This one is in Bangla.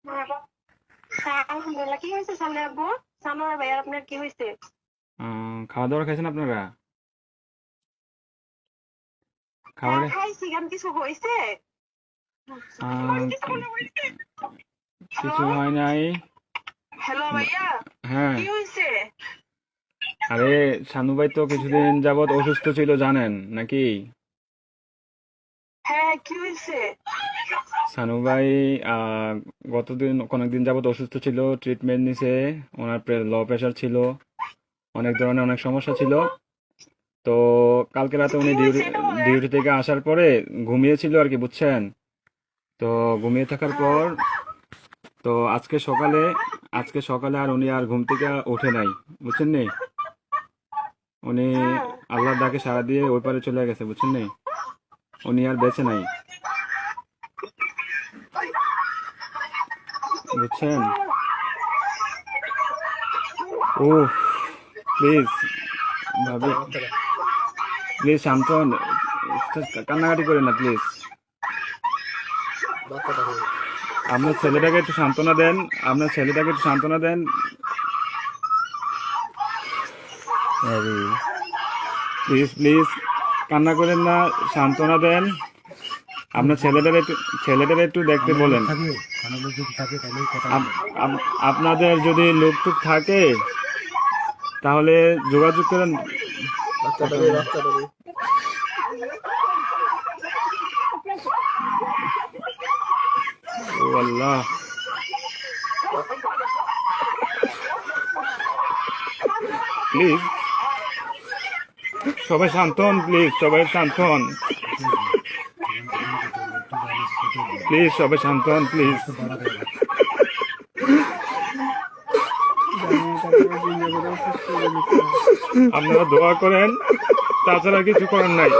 হ্যাঁ, আলহামদুলিল্লাহ। কি হয়েছে সামনে আব্বু? সানোয়ার ভাইয়ার আপনার কি হয়েছে? খাওয়া দাওয়া খাইছেন আপনারা? হ্যাঁ খাবারে খাইছি, কেন কিছু হয়েছে? আহ, কি- হ্যালো, কিছু হয় নাই। হ্যালো ভাইয়া, হ্যাঁ, কি হয়েছে? আরে শানু ভাই তো কিছুদিন যাবত অসুস্থ ছিল জানেন নাকি? হ্যাঁ, কি হয়েছে? শানু ভাই আহ, অনেকদিন যাবত অসুস্থ ছিল, ট্রিটমেন্ট নিছে। ওনার লো প্রেশার ছিল, অনেক ধরনের অনেক সমস্যা ছিল। তো কালকে রাতে কি উনি ডিউটি হয়েছে এটা বলেন। ডিউটি থেকে আসার পরে ঘুমিয়েছিল আর কি, বুঝছেন? তো ঘুমিয়ে থাকার হ্যাঁ, পর তো আজকে সকালে আর উনি আর ঘুম থেকে ওঠে নাই, বুঝছেন নি? উনি হ্যাঁ, আল্লাহর ডাকে সাড়া দিয়ে ওই পারে চলে গেছে, বুঝছেন নি? উনি আর বেঁচে নাই, বুঝছেন? ও, প্লিজ ভাবি, প্লিজ শান্ত হন। কান্নাকাটি করেন না প্লিজ। আপনার ছেলেটাকে একটু সান্ত্বনা দেন, আপনার ছেলেটাকে একটু সান্ত্বনা দেন। আরে প্লিজ প্লিজ, কান্না করেন না, সান্ত্বনা দেন। আপনার ছেলেটার একটু দেখতে আমার লোক বলেন। থাকে, আমার লোক যদি থাকে তাহলেই কথা বলবো। আপনাদের যদি লোকটুক থাকে তাহলে যোগাযোগ করেন। কথা বলেন। ও আল্লাহ, প্লিজ সবাই শান্ত হন, প্লিজ সবাই শান্ত হন, জীবন তো কোনো কথা বলবো, একটু জানিস কেটে দিন। প্লিজ সবাই শান্ত হন, প্লিজ। আমার তো বাড়া দেয় না। আপনারা দোয়া করেন, তাছাড়া কিছু করার নাই।